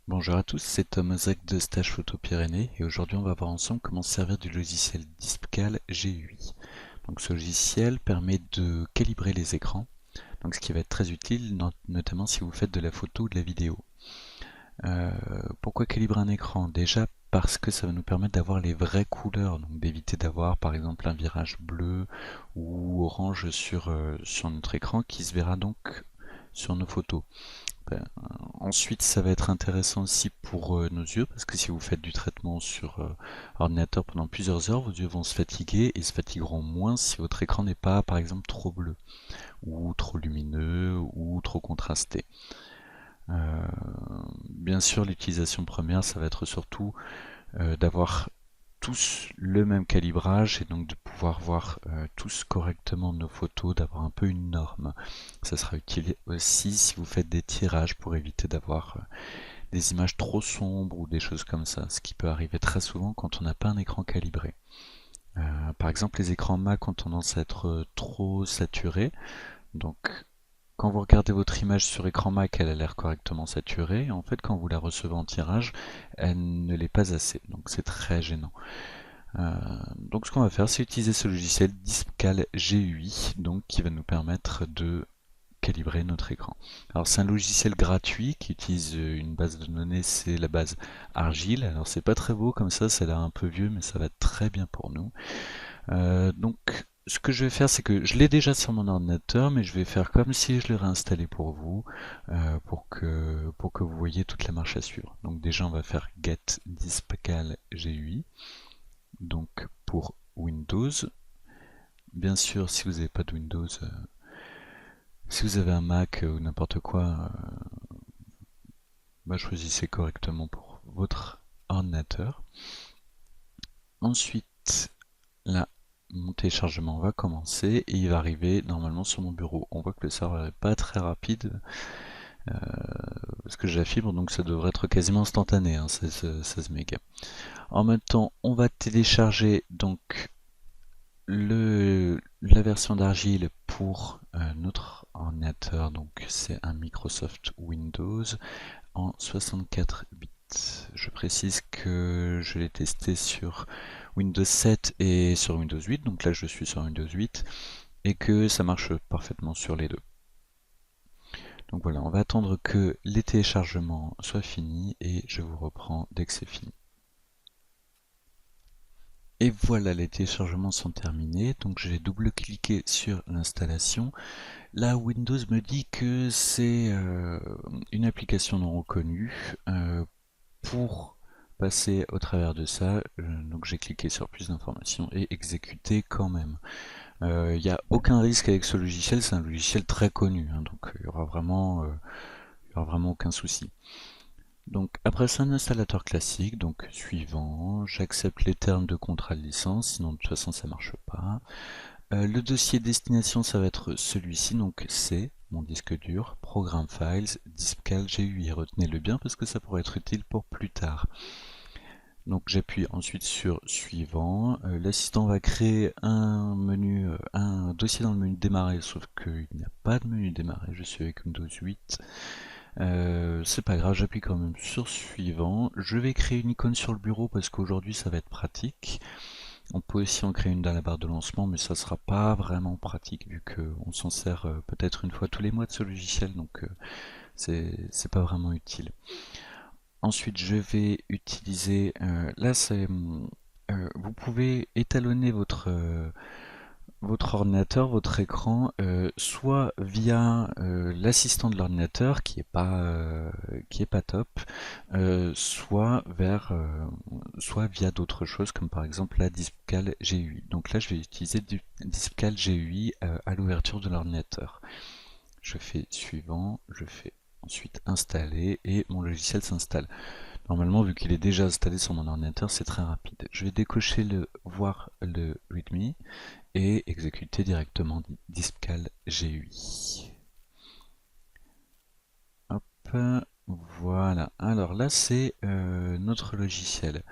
Bonjour à tous, c'est Thomas Zach de Stage Photo Pyrénées et aujourd'hui on va voir ensemble comment se servir du logiciel Dispcal GUI. Donc ce logiciel permet de calibrer les écrans, donc ce qui va être très utile notamment si vous faites de la photo ou de la vidéo. Euh, Pourquoi calibrer un écran? Déjà parce que ça va nous permettre d'avoir les vraies couleurs, donc d'éviter d'avoir par exemple un virage bleu ou orange sur notre écran qui se verra donc sur nos photos. Ben, ensuite, ça va être intéressant aussi pour nos yeux, parce que si vous faites du traitement sur ordinateur pendant plusieurs heures, vos yeux vont se fatiguer et se fatigueront moins si votre écran n'est pas, par exemple, trop bleu, ou trop lumineux, ou trop contrasté. Euh, Bien sûr, l'utilisation première, ça va être surtout d'avoir tous le même calibrage et donc de pouvoir voir tous correctement nos photos, d'avoir un peu une norme. Ça sera utile aussi si vous faites des tirages pour éviter d'avoir des images trop sombres ou des choses comme ça, ce qui peut arriver très souvent quand on n'a pas un écran calibré. Par exemple, les écrans Mac ont tendance à être trop saturés, donc quand vous regardez votre image sur écran Mac, elle a l'air correctement saturée, et en fait quand vous la recevez en tirage, elle ne l'est pas assez, donc c'est très gênant. Donc ce qu'on va faire, c'est utiliser ce logiciel Dispcal GUI, donc qui va nous permettre de calibrer notre écran. Alors c'est un logiciel gratuit qui utilise une base de données, c'est la base Argile. Alors c'est pas très beau comme ça a l'air un peu vieux, mais ça va très bien pour nous. Donc ce que je vais faire, c'est que je l'ai déjà sur mon ordinateur, mais je vais faire comme si je le réinstallais pour vous, pour que vous voyez toute la marche à suivre. Donc déjà on va faire get dispcal GUI, donc pour Windows. Bien sûr, si vous n'avez pas de Windows, si vous avez un Mac ou n'importe quoi, bah, choisissez correctement pour votre ordinateur. Ensuite, là, mon téléchargement va commencer et il va arriver normalement sur mon bureau. On voit que le serveur n'est pas très rapide parce que j'ai la fibre, donc ça devrait être quasiment instantané, hein, 16 mégas. En même temps, on va télécharger donc la version d'Argile pour notre ordinateur. Donc c'est un Microsoft Windows en 64 bits. Je précise que je l'ai testé sur Windows 7 et sur Windows 8, donc là je suis sur Windows 8, et que ça marche parfaitement sur les deux. Donc voilà, on va attendre que les téléchargements soient finis et je vous reprends dès que c'est fini. Et voilà, les téléchargements sont terminés, donc j'ai double-cliqué sur l'installation. Là, Windows me dit que c'est une application non reconnue. Pour passer au travers de ça, donc j'ai cliqué sur plus d'informations et exécuter quand même. Il n'y a aucun risque avec ce logiciel, c'est un logiciel très connu, hein, donc il y aura vraiment aucun souci. Donc après c'est un installateur classique, donc suivant, j'accepte les termes de contrat de licence, sinon de toute façon ça marche pas. Le dossier destination ça va être celui-ci, donc c'est mon disque dur, Program Files, Dispcal GUI, retenez-le bien parce que ça pourrait être utile pour plus tard. Donc j'appuie ensuite sur suivant. L'assistant va créer un menu, un dossier dans le menu démarrer, sauf qu'il n'y a pas de menu démarrer, je suis avec Windows 8. C'est pas grave, j'appuie quand même sur suivant. Je vais créer une icône sur le bureau parce qu'aujourd'hui ça va être pratique. On peut aussi en créer une dans la barre de lancement, mais ça sera pas vraiment pratique vu qu'on s'en sert peut-être une fois tous les mois de ce logiciel, donc c'est pas vraiment utile. Ensuite, je vais utiliser, là c'est, vous pouvez étalonner votre ordinateur, votre écran, soit via l'assistant de l'ordinateur qui est pas top, soit via d'autres choses comme par exemple la Dispcal GUI. Donc là, je vais utiliser du Dispcal GUI à l'ouverture de l'ordinateur. Je fais suivant, je fais ensuite installer et mon logiciel s'installe. Normalement, vu qu'il est déjà installé sur mon ordinateur, c'est très rapide. Je vais décocher le voir le README et exécuter directement Dispcal GUI. Hop, voilà. Alors là, c'est notre logiciel.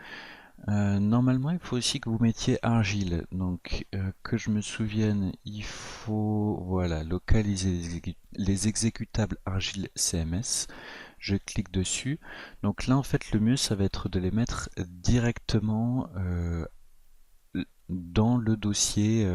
Normalement, il faut aussi que vous mettiez Argile. Donc, que je me souvienne, il faut voilà, localiser les exécutables Argile CMS. je clique dessus. Donc là en fait le mieux ça va être de les mettre directement dans le dossier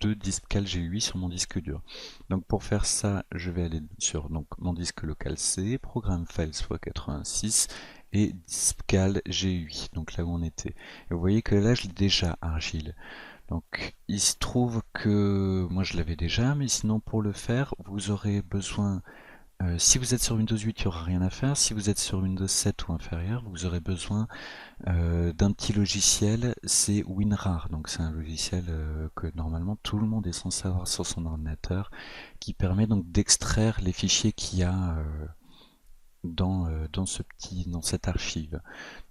de Dispcal G8 sur mon disque dur. Donc pour faire ça, je vais aller sur donc, mon disque local C, Programme Files x86 et Dispcal G8, donc là où on était. Et vous voyez que là je l'ai déjà Argile. Donc il se trouve que moi je l'avais déjà, mais sinon pour le faire, vous aurez besoin si vous êtes sur Windows 8, il n'y aura rien à faire. Si vous êtes sur Windows 7 ou inférieur, vous aurez besoin d'un petit logiciel, c'est WinRAR. Donc c'est un logiciel que normalement tout le monde est censé avoir sur son ordinateur, qui permet donc d'extraire les fichiers qu'il y a dans cette archive.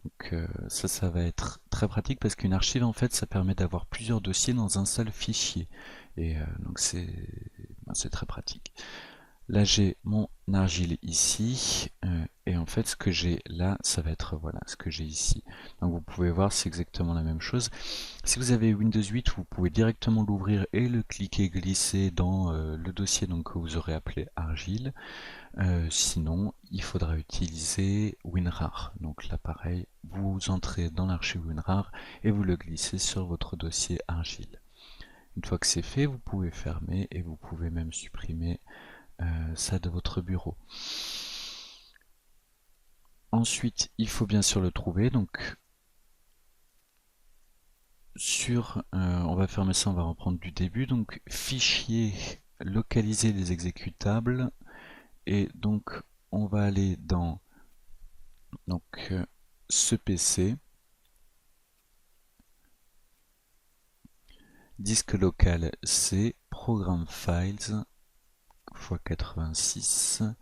Donc ça va être très pratique parce qu'une archive en fait ça permet d'avoir plusieurs dossiers dans un seul fichier. Et donc c'est très pratique. Là j'ai mon argile ici et en fait ce que j'ai là ça va être voilà ce que j'ai ici. Donc vous pouvez voir c'est exactement la même chose. Si vous avez Windows 8 vous pouvez directement l'ouvrir et le cliquer glisser dans le dossier donc, que vous aurez appelé argile. Sinon il faudra utiliser WinRAR. Donc là pareil vous entrez dans l'archive WinRAR et vous le glissez sur votre dossier argile. Une fois que c'est fait vous pouvez fermer et vous pouvez même supprimer ça de votre bureau. Ensuite, il faut bien sûr le trouver. Donc, on va fermer ça, on va reprendre du début. Donc, fichier, localiser les exécutables. Et donc, on va aller dans ce PC, disque local C, Programme Files x86.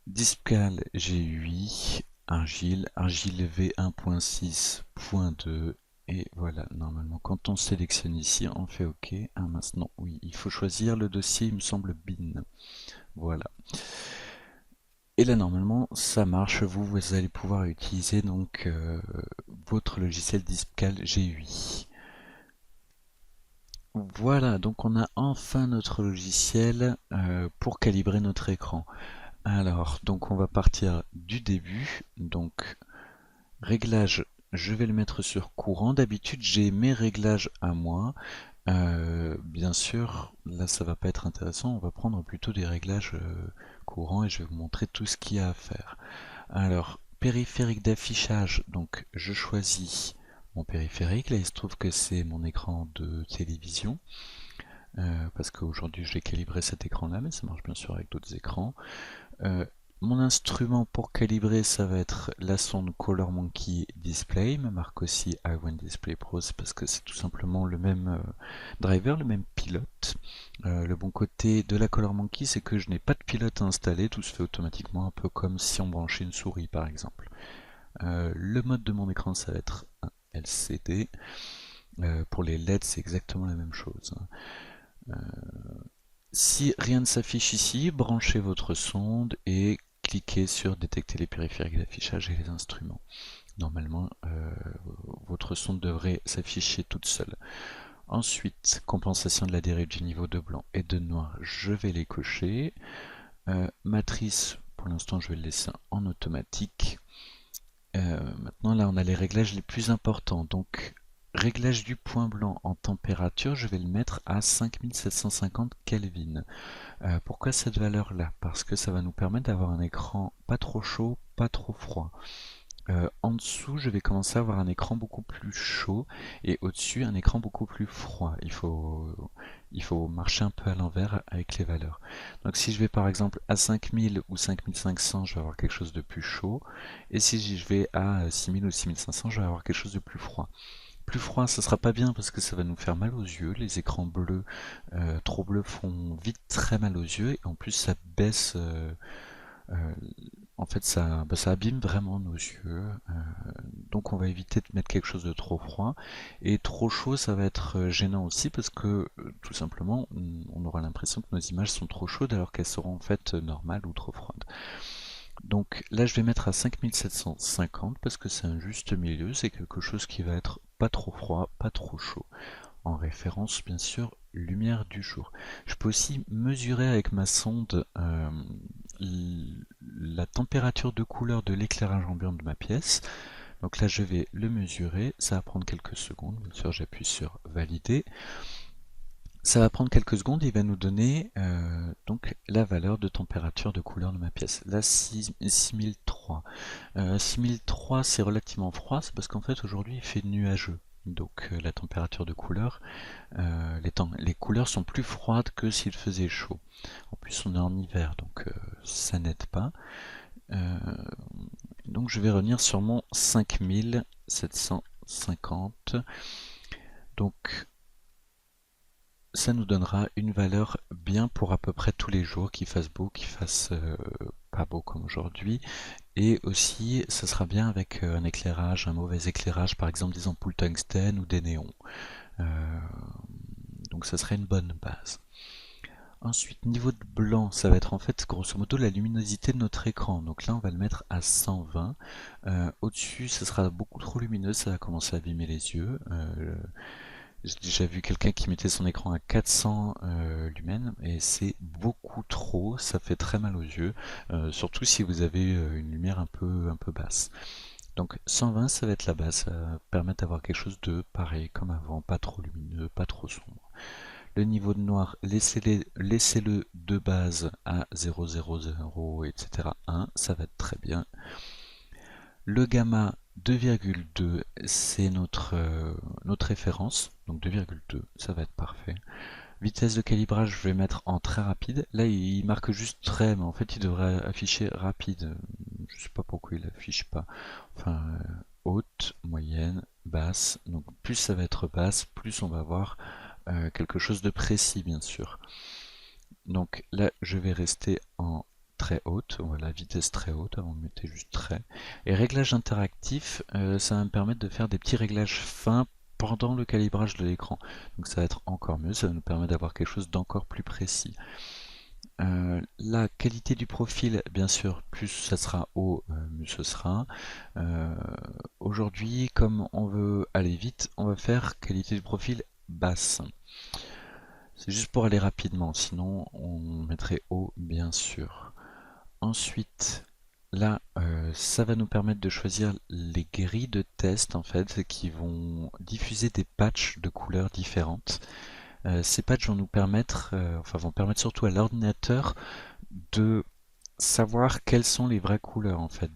Dispcal G8, Argile V1.6.2 et voilà, normalement quand on sélectionne ici, on fait OK. Ah maintenant, oui, il faut choisir le dossier, il me semble bin. Voilà. Et là normalement ça marche, vous allez pouvoir utiliser donc votre logiciel Dispcal G8. Voilà, donc on a enfin notre logiciel pour calibrer notre écran. Alors, donc on va partir du début. Donc, réglage, je vais le mettre sur courant. D'habitude, j'ai mes réglages à moi. Bien sûr, là ça va pas être intéressant. On va prendre plutôt des réglages courants et je vais vous montrer tout ce qu'il y a à faire. Alors, périphérique d'affichage. Donc, je choisis mon périphérique. Là, il se trouve que c'est mon écran de télévision. Parce qu'aujourd'hui, je vais calibrer cet écran-là, mais ça marche bien sûr avec d'autres écrans. Mon instrument pour calibrer, ça va être la sonde Color Monkey Display. Il me marque aussi iWin Display Pro, parce que c'est tout simplement le même driver, le même pilote. Le bon côté de la Color Monkey, c'est que je n'ai pas de pilote installé, tout se fait automatiquement, un peu comme si on branchait une souris par exemple. Le mode de mon écran, ça va être un LCD. Pour les LED, c'est exactement la même chose. Si rien ne s'affiche ici, branchez votre sonde et cliquez sur détecter les périphériques d'affichage et les instruments. Normalement, votre sonde devrait s'afficher toute seule. Ensuite, compensation de la dérive du niveau de blanc et de noir, je vais les cocher. Matrice, pour l'instant, je vais le laisser en automatique. Maintenant, là, on a les réglages les plus importants. Donc, réglage du point blanc en température, je vais le mettre à 5750 Kelvin. Pourquoi cette valeur-là? Parce que ça va nous permettre d'avoir un écran pas trop chaud, pas trop froid. En dessous, je vais commencer à avoir un écran beaucoup plus chaud et au-dessus, un écran beaucoup plus froid. Il faut marcher un peu à l'envers avec les valeurs. Donc si je vais par exemple à 5000 ou 5500, je vais avoir quelque chose de plus chaud. Et si je vais à 6000 ou 6500, je vais avoir quelque chose de plus froid. Plus froid, ça sera pas bien parce que ça va nous faire mal aux yeux. Les écrans bleus, trop bleus font vite très mal aux yeux et en plus ça baisse. En fait, ça abîme vraiment nos yeux. Donc on va éviter de mettre quelque chose de trop froid. Et trop chaud, ça va être gênant aussi parce que tout simplement, on aura l'impression que nos images sont trop chaudes alors qu'elles seront en fait normales ou trop froides. Donc là, je vais mettre à 5750 parce que c'est un juste milieu. C'est quelque chose qui va être pas trop froid, pas trop chaud. En référence, bien sûr, lumière du jour. Je peux aussi mesurer avec ma sonde la température de couleur de l'éclairage ambiant de ma pièce. Donc là je vais le mesurer, ça va prendre quelques secondes, bien sûr j'appuie sur valider. Ça va prendre quelques secondes, il va nous donner donc la valeur de température de couleur de ma pièce. Là 6003. 6003 c'est relativement froid, c'est parce qu'en fait aujourd'hui il fait nuageux. Donc la température de couleur, les couleurs sont plus froides que s'il faisait chaud. En plus on est en hiver, donc ça n'aide pas. Donc je vais revenir sur mon 5750. Donc ça nous donnera une valeur bien pour à peu près tous les jours, qu'il fasse beau, qu'il fasse pas beau comme aujourd'hui. Et aussi, ça sera bien avec un éclairage, un mauvais éclairage, par exemple des ampoules tungstène ou des néons. Donc ça serait une bonne base. Ensuite, niveau de blanc, ça va être en fait grosso modo la luminosité de notre écran. Donc là, on va le mettre à 120. Au-dessus, ça sera beaucoup trop lumineux, ça va commencer à abîmer les yeux. J'ai déjà vu quelqu'un qui mettait son écran à 400 lumens et c'est beaucoup trop, ça fait très mal aux yeux, surtout si vous avez une lumière un peu basse. Donc 120 ça va être la base, ça va permettre d'avoir quelque chose de pareil comme avant, pas trop lumineux, pas trop sombre. Le niveau de noir, laissez-le de base à 0,00, etc. 1, ça va être très bien. Le gamma 2,2 c'est notre référence, donc 2,2 ça va être parfait. Vitesse de calibrage je vais mettre en très rapide, là il marque juste très mais en fait il devrait afficher rapide, je sais pas pourquoi il affiche pas, enfin haute, moyenne, basse, donc plus ça va être basse, plus on va avoir quelque chose de précis bien sûr. Donc là je vais rester en très haute, voilà, vitesse très haute, on mettait juste très. Et réglage interactif, ça va me permettre de faire des petits réglages fins pendant le calibrage de l'écran. Donc ça va être encore mieux, ça va nous permettre d'avoir quelque chose d'encore plus précis. La qualité du profil, bien sûr, plus ça sera haut, mieux ce sera. Aujourd'hui, comme on veut aller vite, on va faire qualité du profil basse. C'est juste pour aller rapidement, sinon on mettrait haut bien sûr. Ensuite, là, ça va nous permettre de choisir les grilles de test en fait qui vont diffuser des patchs de couleurs différentes. Ces patchs vont nous permettre, vont permettre surtout à l'ordinateur de savoir quelles sont les vraies couleurs en fait.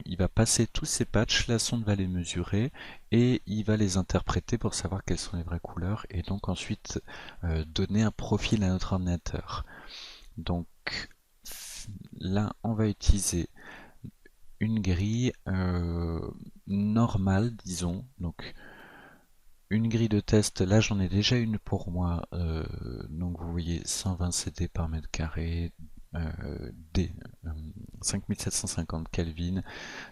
Il va passer tous ces patchs, la sonde va les mesurer et il va les interpréter pour savoir quelles sont les vraies couleurs et donc ensuite donner un profil à notre ordinateur. Donc là on va utiliser une grille normale disons, donc une grille de test, là j'en ai déjà une pour moi, donc vous voyez 120 CD par mètre carré, D, 5750 Kelvin,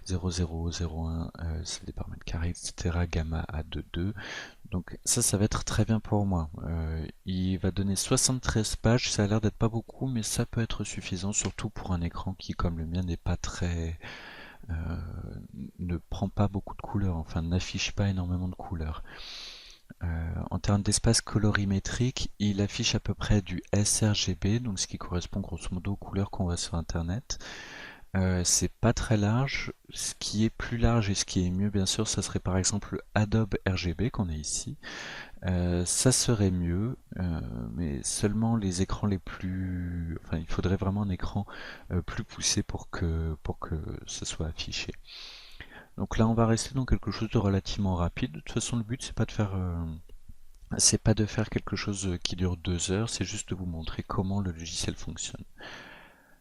0001 CD par mètre carré, etc. Gamma A22. Donc ça va être très bien pour moi. Il va donner 73 pages, ça a l'air d'être pas beaucoup, mais ça peut être suffisant, surtout pour un écran qui, comme le mien, n'est pas très... ne prend pas beaucoup de couleurs, enfin n'affiche pas énormément de couleurs. En termes d'espace colorimétrique, il affiche à peu près du sRGB, donc ce qui correspond grosso modo aux couleurs qu'on voit sur internet. C'est pas très large, ce qui est plus large et ce qui est mieux bien sûr, ça serait par exemple le Adobe RGB qu'on a ici. Ça serait mieux, mais seulement les écrans les plus... Enfin, il faudrait vraiment un écran plus poussé pour que ce soit affiché. Donc là, on va rester dans quelque chose de relativement rapide. De toute façon, le but, c'est pas de faire quelque chose qui dure 2 heures, c'est juste de vous montrer comment le logiciel fonctionne.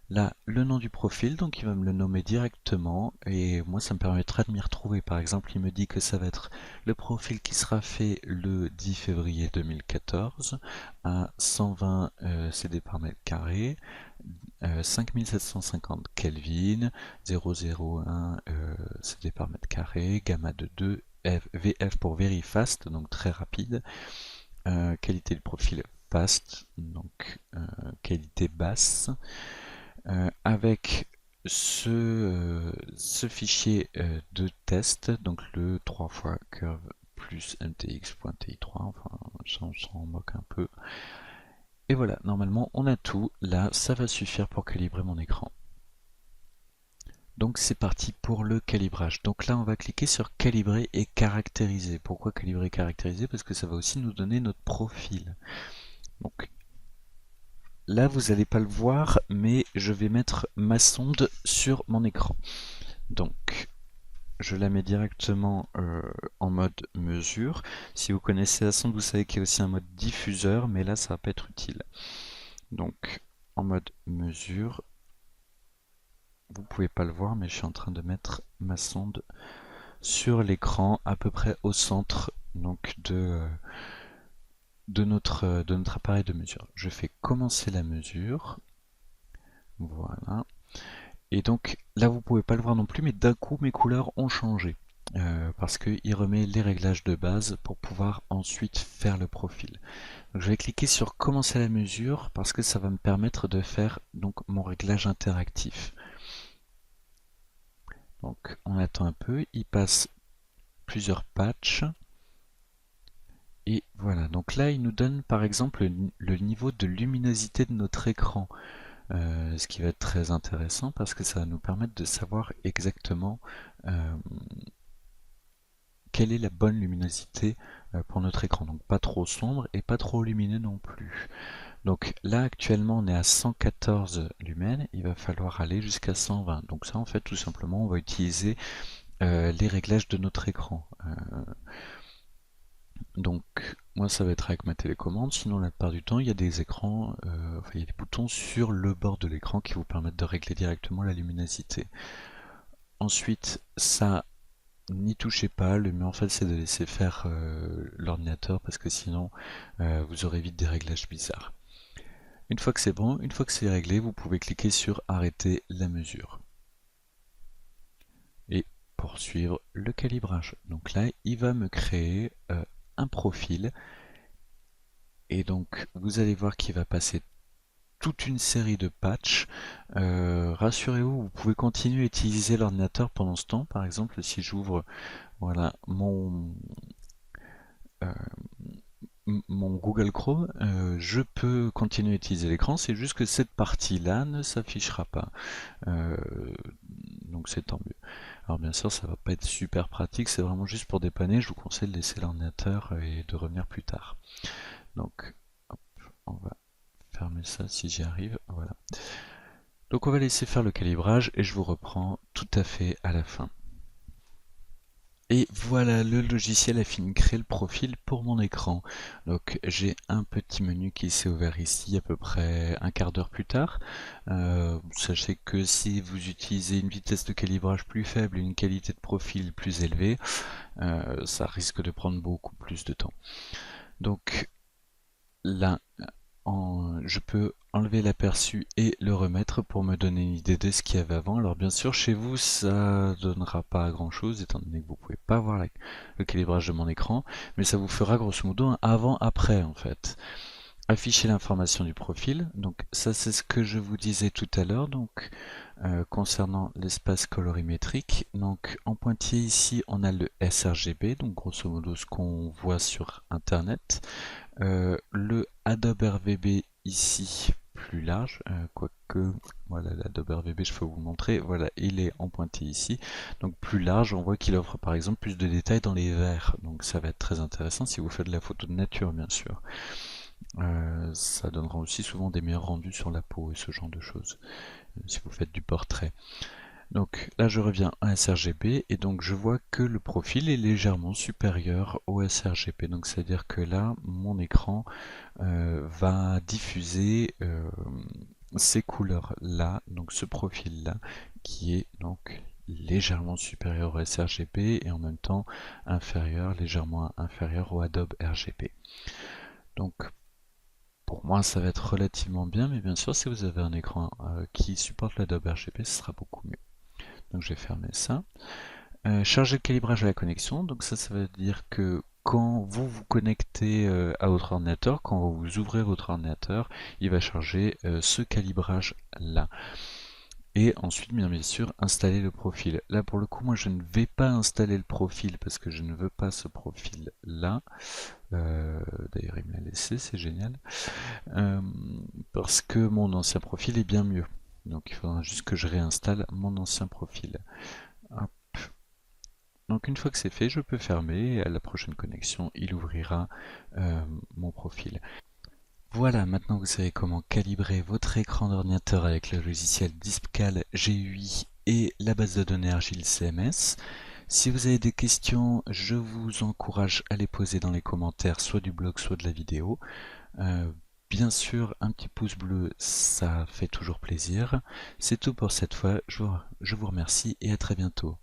Là, le nom du profil, donc il va me le nommer directement et moi ça me permettra de m'y retrouver. Par exemple, il me dit que ça va être le profil qui sera fait le 10 février 2014 à 120 CD par mètre carré, 5750 Kelvin, 001 CD par mètre carré, gamma de 2, VF pour very fast, donc très rapide, qualité de profil fast, donc qualité basse. Avec ce fichier de test, donc le 3 fois curve plus mtx.ti3, enfin ça on s'en moque un peu. Et voilà, normalement on a tout, là ça va suffire pour calibrer mon écran. Donc c'est parti pour le calibrage. Donc là on va cliquer sur calibrer et caractériser. Pourquoi calibrer et caractériser? Parce que ça va aussi nous donner notre profil. Donc là vous n'allez pas le voir, mais je vais mettre ma sonde sur mon écran. Donc je la mets directement en mode mesure. Si vous connaissez la sonde, vous savez qu'il y a aussi un mode diffuseur, mais là ça va pas être utile. Donc en mode mesure, vous pouvez pas le voir, mais je suis en train de mettre ma sonde sur l'écran, à peu près au centre donc de notre appareil de mesure. Je fais commencer la mesure. Voilà. Et donc là, vous pouvez pas le voir non plus, mais d'un coup, mes couleurs ont changé. Parce qu'il remet les réglages de base pour pouvoir ensuite faire le profil. Donc, je vais cliquer sur commencer la mesure parce que ça va me permettre de faire donc mon réglage interactif. Donc on attend un peu, il passe plusieurs patchs. Et voilà, donc là il nous donne par exemple le niveau de luminosité de notre écran, ce qui va être très intéressant parce que ça va nous permettre de savoir exactement euh, quelle est la bonne luminosité pour notre écran. Donc pas trop sombre et pas trop lumineux non plus. Donc là actuellement on est à 114 lumens, il va falloir aller jusqu'à 120. Donc ça en fait tout simplement on va utiliser les réglages de notre écran. Donc moi ça va être avec ma télécommande, sinon la plupart du temps il y a des écrans, enfin il y a des boutons sur le bord de l'écran qui vous permettent de régler directement la luminosité. Ensuite ça, n'y touchez pas, le mieux en fait c'est de laisser faire l'ordinateur parce que sinon vous aurez vite des réglages bizarres. Une fois que c'est bon, une fois que c'est réglé, vous pouvez cliquer sur arrêter la mesure et poursuivre le calibrage. Donc là il va me créer un profil. Et donc vous allez voir qu'il va passer toute une série de patchs. Rassurez-vous, vous pouvez continuer à utiliser l'ordinateur pendant ce temps. Par exemple, si j'ouvre voilà, euh, mon Google Chrome, je peux continuer à utiliser l'écran. C'est juste que cette partie-là ne s'affichera pas. Euh, donc c'est tant mieux. Alors bien sûr, ça va pas être super pratique. C'est vraiment juste pour dépanner. Je vous conseille de laisser l'ordinateur et de revenir plus tard. Donc, hop, on va fermer ça si j'y arrive, voilà. Donc on va laisser faire le calibrage et je vous reprends tout à fait à la fin. Et voilà, le logiciel a fini de créer le profil pour mon écran. Donc j'ai un petit menu qui s'est ouvert ici à peu près un quart d'heure plus tard. Sachez que si vous utilisez une vitesse de calibrage plus faible et une qualité de profil plus élevée, ça risque de prendre beaucoup plus de temps. Donc là, je peux enlever l'aperçu et le remettre pour me donner une idée de ce qu'il y avait avant. Alors bien sûr, chez vous, ça donnera pas grand chose, étant donné que vous pouvez pas voir le calibrage de mon écran, mais ça vous fera grosso modo un avant-après en fait. Afficher l'information du profil, donc ça c'est ce que je vous disais tout à l'heure, donc concernant l'espace colorimétrique. Donc en pointillé ici, on a le sRGB, donc grosso modo ce qu'on voit sur internet. Le Adobe RVB ici plus large, quoique voilà l'Adobe RVB je peux vous montrer, voilà il est en pointillé ici, donc plus large, on voit qu'il offre par exemple plus de détails dans les verts, donc ça va être très intéressant si vous faites de la photo de nature bien sûr. Ça donnera aussi souvent des meilleurs rendus sur la peau et ce genre de choses, si vous faites du portrait. Donc là je reviens à sRGB et donc je vois que le profil est légèrement supérieur au sRGB. Donc c'est à dire que là mon écran va diffuser ces couleurs là, donc ce profil là qui est donc légèrement supérieur au sRGB et en même temps légèrement inférieur au Adobe RGB. Donc pour moi ça va être relativement bien, mais bien sûr si vous avez un écran qui supporte l'Adobe RGB ce sera beaucoup mieux. Donc je vais fermer ça. Charger le calibrage à la connexion, donc ça veut dire que quand vous vous connectez à votre ordinateur, quand vous ouvrez votre ordinateur, il va charger ce calibrage là. Et ensuite, bien sûr, installer le profil. Là, pour le coup, moi, je ne vais pas installer le profil parce que je ne veux pas ce profil là. D'ailleurs, il me l'a laissé, c'est génial. Parce que mon ancien profil est bien mieux. Donc il faudra juste que je réinstalle mon ancien profil. Hop. Donc une fois que c'est fait, je peux fermer et à la prochaine connexion, il ouvrira mon profil. Voilà, maintenant vous savez comment calibrer votre écran d'ordinateur avec le logiciel Dispcal GUI et la base de données Argile CMS. Si vous avez des questions, je vous encourage à les poser dans les commentaires, soit du blog, soit de la vidéo. Bien sûr, un petit pouce bleu, ça fait toujours plaisir. C'est tout pour cette fois, je vous remercie et à très bientôt.